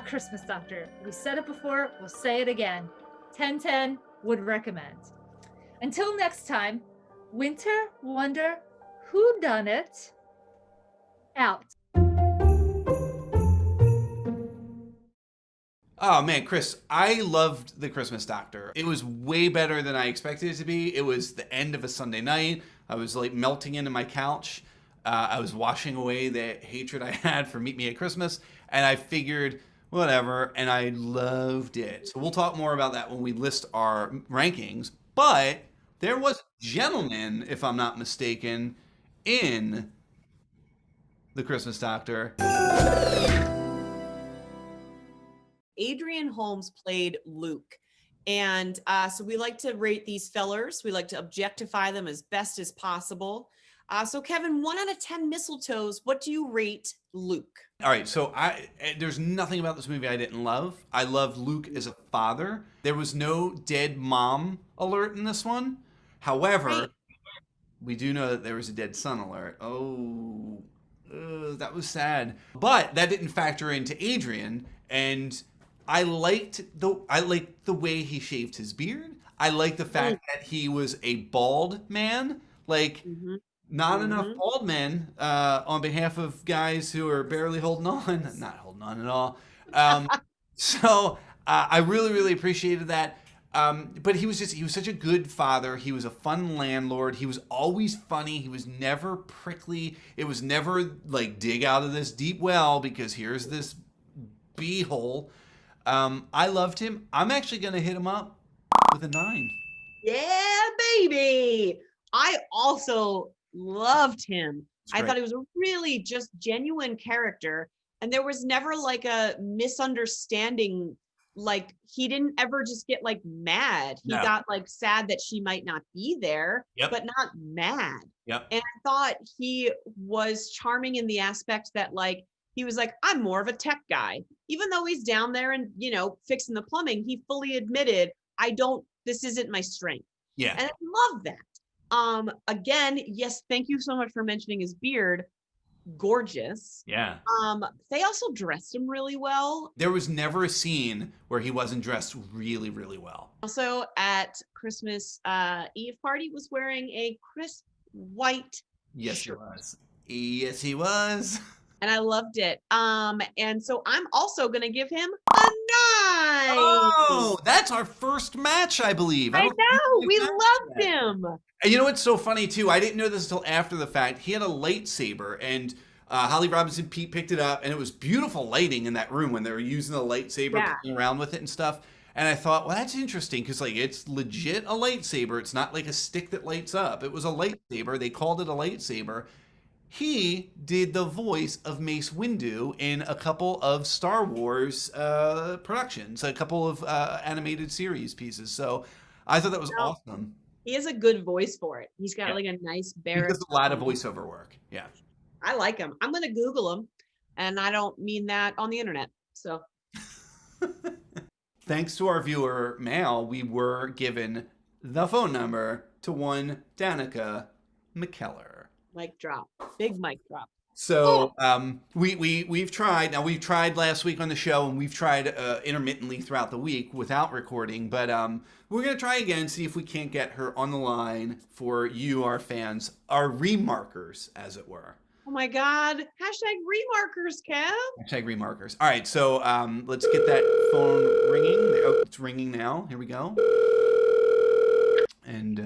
Christmas Doctor. We said it before, we'll say it again. 10/10 would recommend. Until next time, Winter Wonder Whodunit out. Oh man, Chris, I loved The Christmas Doctor. It was way better than I expected it to be. It was the end of a Sunday night. I was like melting into my couch. I was washing away the hatred I had for Meet Me at Christmas, and I figured, whatever, and I loved it. So we'll talk more about that when we list our rankings. But there was a gentleman, if I'm not mistaken, in The Christmas Doctor. Adrian Holmes played Luke. And so we like to rate these fellers. We like to objectify them as best as possible. So Kevin, 1 out of 10 mistletoes, what do you rate Luke? All right, so there's nothing about this movie I didn't love. I loved Luke as a father. There was no dead mom alert in this one. However, Right. we do know that there was a dead son alert. Oh, that was sad. But that didn't factor into Adrian, and I liked the way he shaved his beard. I liked the fact that he was a bald man. Like, not enough bald men on behalf of guys who are barely holding on. Not holding on at all. So I really, really appreciated that. But he was such a good father. He was a fun landlord. He was always funny. He was never prickly. It was never like dig out of this deep well because here's this beehole. I loved him. I'm actually going to hit him up with a 9. Yeah, baby. I also loved him. It's I great. thought he was a really just genuine character. And there was never like a misunderstanding. Like he didn't ever just get like mad. He No. got like sad that she might not be there, Yep. but not mad. Yep. And I thought he was charming in the aspect that like, he was like, I'm more of a tech guy. Even though he's down there and, fixing the plumbing, he fully admitted, this isn't my strength. Yeah. And I love that. Again, yes, thank you so much for mentioning his beard. Gorgeous. Yeah. They also dressed him really well. There was never a scene where he wasn't dressed really, really well. Also at Christmas Eve party was wearing a crisp white Yes, shirt. he was. Yes, he was. And I loved it. And so I'm also gonna give him a 9. Oh, that's our first match, I believe. I don't think know, we we've loved that. him. And you know what's so funny too? I didn't know this until after the fact. He had a lightsaber, and Holly Robinson Pete picked it up, and it was beautiful lighting in that room when they were using the lightsaber, Yeah. playing around with it and stuff. And I thought, well, that's interesting because like it's legit a lightsaber. It's not like a stick that lights up. It was a lightsaber. They called it a lightsaber. He did the voice of Mace Windu in a couple of Star Wars productions, a couple of animated series pieces. So I thought that was awesome. He has a good voice for it. He's got like a nice He baritone. does a lot of voiceover work. Yeah. I like him. I'm gonna Google him, and I don't mean that on the internet. So Thanks to our viewer mail, we were given the phone number to one Danica McKeller. mic drop, big mic drop. So we've tried. Now we've tried last week on the show, and we've tried intermittently throughout the week without recording. But we're gonna try again, see if we can't get her on the line for you, our fans, our remarkers, as it were. Oh my God! Hashtag remarkers, Kev. Hashtag remarkers. All right, so let's get that phone ringing. Oh, it's ringing now. Here we go. And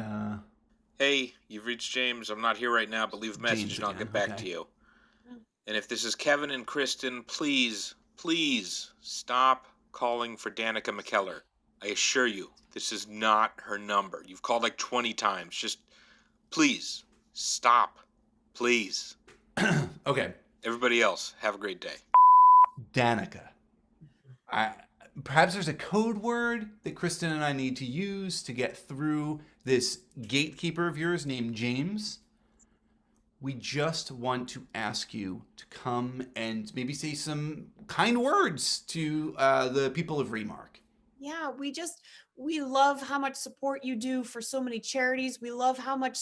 Hey, you've reached James. I'm not here right now, but leave a message James and I'll again, get back okay. to you. And if this is Kevin and Kristin, please stop calling for Danica McKeller. I assure you, this is not her number. You've called like 20 times. Just please stop. Please. okay, Everybody else, have a great day. Danica. Perhaps there's a code word that Kristin and I need to use to get through this gatekeeper of yours named James. We just want to ask you to come and maybe say some kind words to the people of Remark. Yeah, we love how much support you do for so many charities. We love how much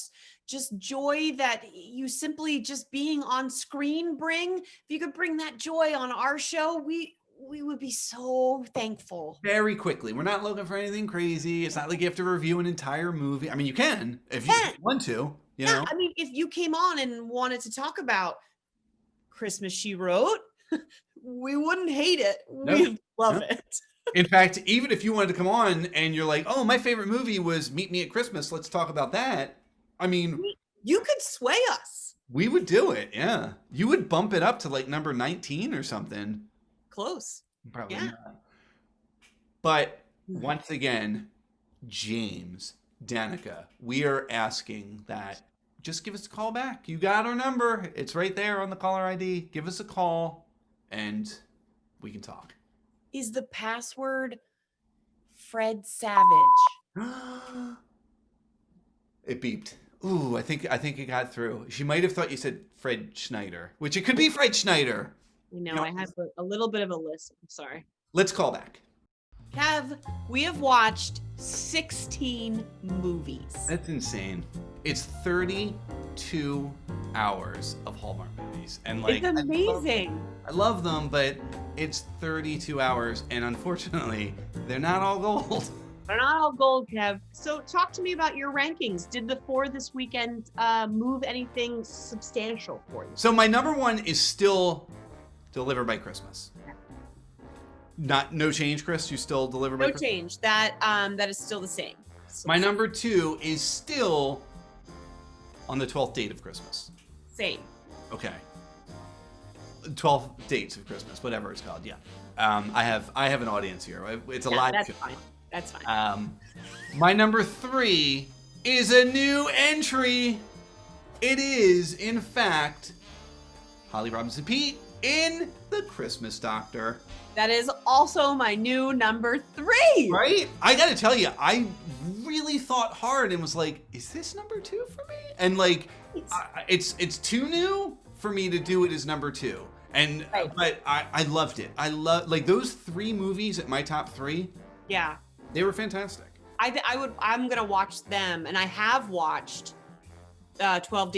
just joy that you simply just being on screen bring. If you could bring that joy on our show, we would be so thankful. Very quickly. We're not looking for anything crazy. It's not like you have to review an entire movie. I mean, you can if you want to, you know. I mean, if you came on and wanted to talk about Christmas She Wrote, we wouldn't hate it. We'd love it. In fact, even if you wanted to come on and you're like, oh, my favorite movie was Meet Me at Christmas, let's talk about that. I mean, you could sway us. We would do it, yeah. You would bump it up to like number 19 or something. Close. Probably not. But once again, James, Danica, we are asking that just give us a call back. You got our number. It's right there on the caller ID. Give us a call and we can talk. Is the password Fred Savage? It beeped. Ooh, I think it got through. She might have thought you said Fred Schneider, which it could be Fred Schneider. I have a little bit of a list. I'm sorry. Let's call back. Kev, we have watched 16 movies. That's insane. It's 32 hours of Hallmark movies. And like, it's amazing. I love them, but it's 32 hours, and unfortunately, they're not all gold. They're not all gold, Kev. So talk to me about your rankings. Did the 4 this weekend move anything substantial for you? So my number 1 is still Delivered by Christmas. No change, Chris? You still Delivered by Christmas? No change. That is still the same. My number 2 is still On the 12th Date of Christmas. Same. Okay. 12 Dates of Christmas, whatever it's called. Yeah. I have an audience here. It's a live that's show. Fine. That's fine. My number 3 is a new entry. It is, in fact, Holly Robinson Peete in The Christmas Doctor. That is also my new number 3. Right? I gotta tell you, I really thought hard and was like, is this number 2 for me? And like, it's too new for me to do it as number 2. And but I loved it. I love like those 3 movies at my top 3. Yeah. They were fantastic. I'm gonna watch them, and I have watched 12th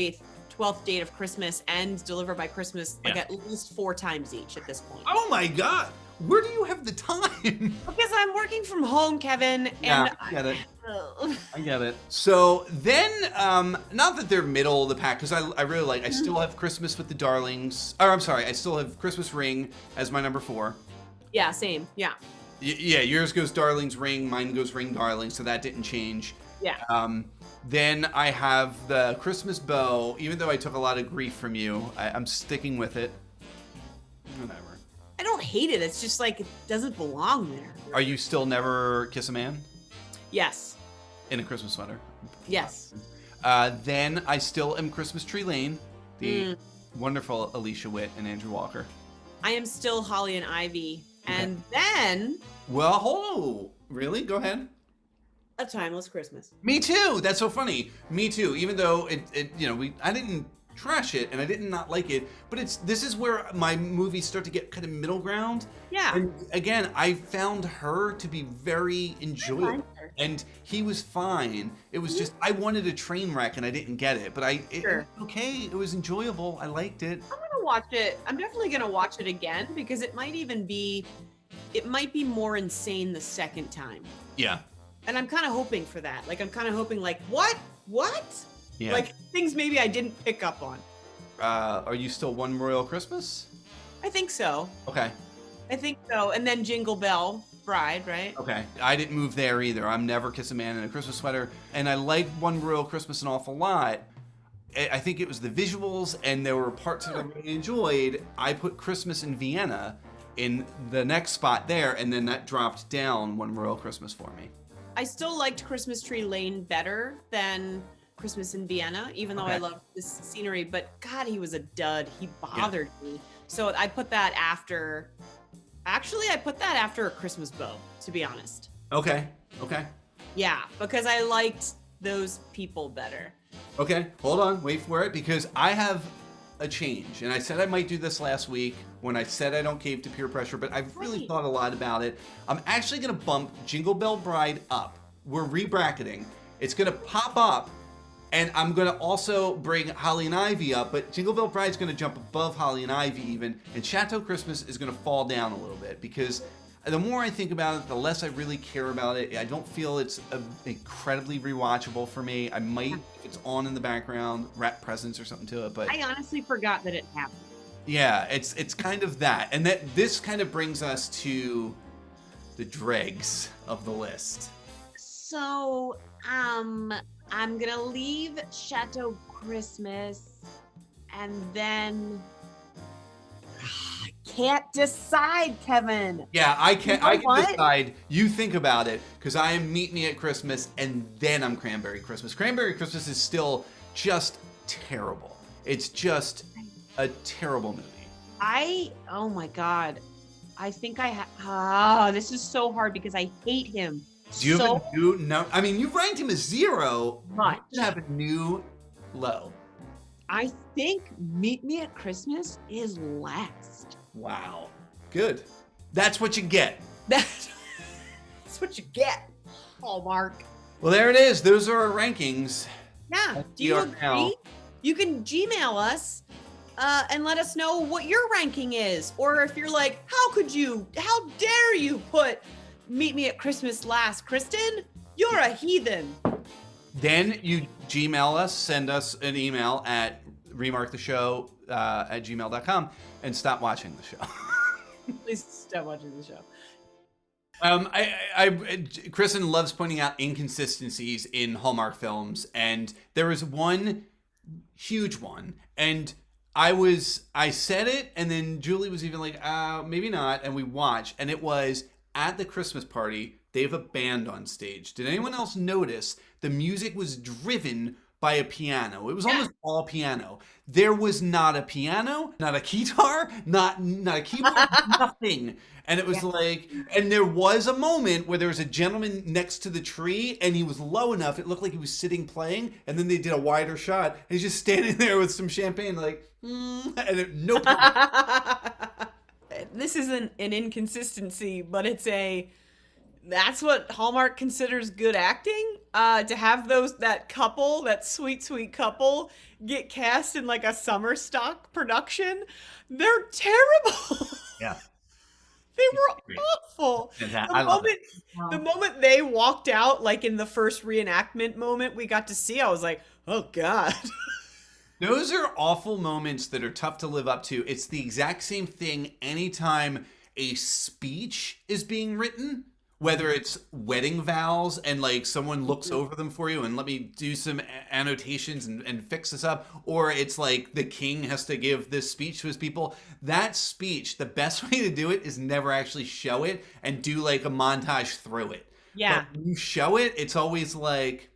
Date of Christmas and Delivered by Christmas like at least 4 times each at this point. Oh my God. Where do you have the time? Because I'm working from home, Kevin. Yeah, And I get it. I get it. So then, not that they're middle of the pack, because I really like, I still have Christmas with the Darlings. Or I'm sorry, I still have Christmas Ring as my number 4. Yeah, same. Yeah. Yeah, yours goes Darlings Ring, mine goes Ring Darling, so that didn't change. Yeah. Then I have the Christmas Bow. Even though I took a lot of grief from you, I'm sticking with it. Whatever. I don't hate it. It's just like it doesn't belong there. Are you still Never Kiss a Man? Yes. In a Christmas sweater? Yes. Then I still am Christmas Tree Lane, the wonderful Alicia Witt and Andrew Walker. I am still Holly and Ivy. And then... Well, really? Go ahead. A Timeless Christmas. Me too. That's so funny. Me too. Even though I didn't trash it and I did not like it, but this is where my movies start to get kind of middle ground. Yeah. And again, I found her to be very enjoyable, and he was fine. It was just I wanted a train wreck and I didn't get it, but it was okay. It was enjoyable. I liked it. I'm gonna watch it. I'm definitely gonna watch it again because it might be more insane the second time. Yeah. And I'm kind of hoping for that. Like, I'm kind of hoping, like, what? Yeah. Like, things maybe I didn't pick up on. Are you still One Royal Christmas? I think so. Okay. I think so. And then Jingle Bell Bride, right? Okay. I didn't move there either. I'm Never Kiss a Man in a Christmas Sweater. And I liked One Royal Christmas an awful lot. I think it was the visuals, and there were parts that I really enjoyed. I put Christmas in Vienna in the next spot there, and then that dropped down One Royal Christmas for me. I still liked Christmas Tree Lane better than Christmas in Vienna, even though I loved this scenery. But God, he was a dud. He bothered me. So I put that after. Actually, I put that after A Christmas Bow, to be honest. Okay. Yeah, because I liked those people better. Okay, hold on, wait for it, because I have a change. And I said I might do this last week when I said I don't cave to peer pressure, but I've really thought a lot about it. I'm actually going to bump Jingle Bell Bride up. We're re-bracketing. It's going to pop up And I'm going to also bring Holly and Ivy up, but Jingle Bell Bride's going to jump above Holly and Ivy even, and Chateau Christmas is going to fall down a little bit because the more I think about it, the less I really care about it. I don't feel it's incredibly rewatchable for me. I might, if it's on in the background, wrap presents or something to it, but I honestly forgot that it happened. yeah, it's kind of that. And this kind of brings us to the dregs of the list. So, I'm gonna leave Chateau Christmas, and then I can't decide, Kevin. Yeah, I can what? decide. You think about it, because I am Meet Me at Christmas, and then I'm Cranberry Christmas. Cranberry Christmas is still just terrible. It's just a terrible movie. Oh my God. I think this is so hard because I hate him. Do you so have a new, no, I mean, you ranked him as 0. much. You have a new low. I think Meet Me at Christmas is last. Wow. Good. That's what you get. That's what you get, Hallmark. Well, there it is. Those are our rankings. Yeah. Do We you are agree? now- You can Gmail us and let us know what your ranking is. Or if you're like, how dare you put Meet Me at Christmas last, Kristin? You're a heathen. Then you Gmail us, send us an email at remarktheshow at gmail.com and stop watching the show. Please stop watching the show. Kristin loves pointing out inconsistencies in Hallmark films, and there was one huge one, and I said it, and then Julie was even like, maybe not, and we watched, and it was at the Christmas party, they have a band on stage. Did anyone else notice the music was driven by a piano? It was almost all piano. There was not a piano, not a guitar, not a keyboard, nothing. And it was like, and there was a moment where there was a gentleman next to the tree and he was low enough, it looked like he was sitting playing, and then they did a wider shot, and he's just standing there with some champagne like, and no This isn't an inconsistency, but that's what Hallmark considers good acting. To have that sweet couple get cast in like a summer stock production. They're terrible. Yeah. They were awful. The moment they walked out, like in the first reenactment moment we got to see, I was like, oh God. Those are awful moments that are tough to live up to. It's the exact same thing anytime a speech is being written, whether it's wedding vows and like someone looks over them for you and let me do some annotations and fix this up, or it's like the king has to give this speech to his people. That speech, the best way to do it is never actually show it and do like a montage through it. Yeah. But when you show it, it's always like,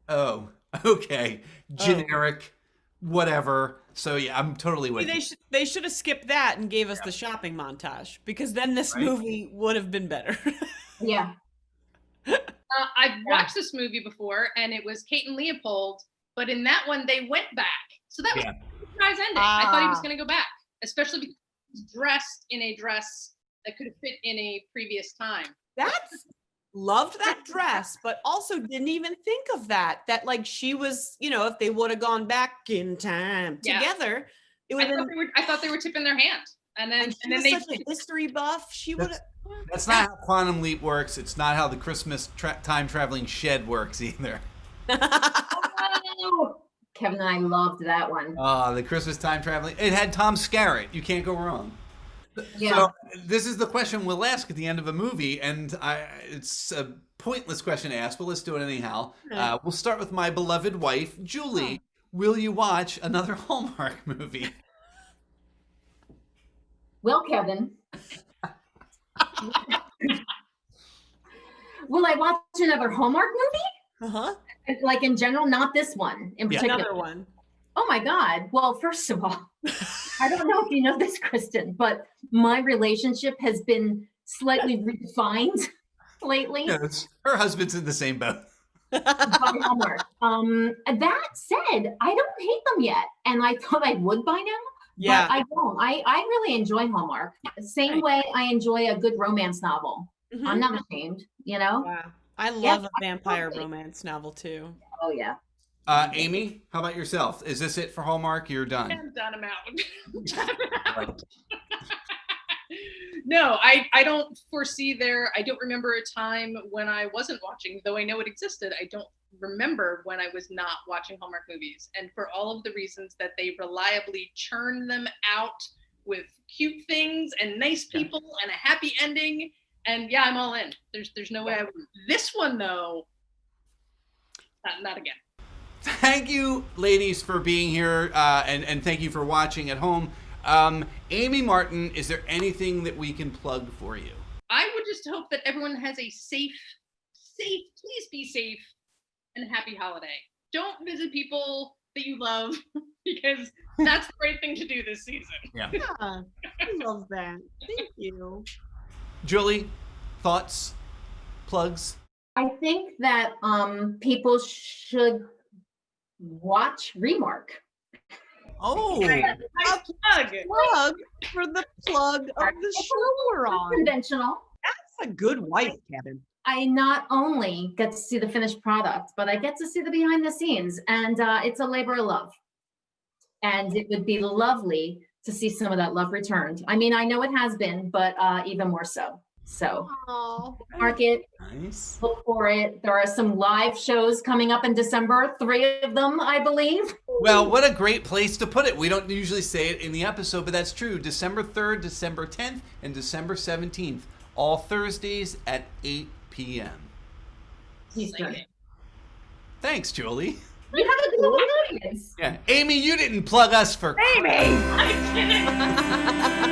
oh, okay, generic, whatever. So yeah, I'm totally with you. They should have skipped that and gave us the shopping montage, because then this movie would have been better. Yeah. I've watched this movie before, and it was Kate and Leopold, but in that one they went back. So that was a surprise ending. I thought he was going to go back, especially because he was dressed in a dress that could have fit in a previous time. Loved that dress, but also didn't even think of that like she was, if they would have gone back in time together, it would have been. I thought they were tipping their hand, and then they such a history buff. She would have. That's not how Quantum Leap works. It's not how the Christmas time traveling shed works either. Kevin and I loved that one. The Christmas time traveling. It had Tom Skerritt. You can't go wrong. Yeah. So this is the question we'll ask at the end of a movie, and it's a pointless question to ask, but let's do it anyhow. We'll start with my beloved wife, Julie. Will you watch another Hallmark movie? Well, Kevin, will I watch another Hallmark movie? Like in general, not this one in particular. Another one. Oh my God. Well, first of all, I don't know if you know this, Kristin, but my relationship has been slightly refined lately. Yes, her husband's in the same boat. By Hallmark. That said, I don't hate them yet, and I thought I would by now. Yeah. But I don't. I really enjoy Hallmark. Same way I enjoy a good romance novel. Mhm. I'm not ashamed, Yeah. I love a vampire romance novel too. Oh yeah. Amy, how about yourself? Is this it for Hallmark? You're done. I'm done. I'm out. I'm out. No, I don't foresee I don't remember a time when I wasn't watching, though I know it existed. I don't remember when I was not watching Hallmark movies. And for all of the reasons that they reliably churn them out with cute things and nice people and a happy ending. And yeah, I'm all in. There's no way I wouldn't. This one, though, not again. Thank you, ladies, for being here, and thank you for watching at home. Amy Martin, is there anything that we can plug for you? I would just hope that everyone has a safe, please be safe, and happy holiday. Don't visit people that you love, because that's the right thing to do this season. Yeah. I love that. Thank you. Julie, thoughts, plugs? I think that people should watch Remark. Oh, Plug for the plug of the show we're on. Conventional. That's a good wife, Kevin. I not only get to see the finished product, but I get to see the behind the scenes, and it's a labor of love. And it would be lovely to see some of that love returned. I mean, I know it has been, but even more so. So, market, Nice. look for it. There are some live shows coming up in December, 3 of them, I believe. Well, what a great place to put it. We don't usually say it in the episode, but that's true. December 3rd, December 10th, and December 17th. All Thursdays at 8 p.m. Eastern. Thanks, Julie. You have a good audience. Yeah. Amy, you didn't plug us for Amy! I didn't.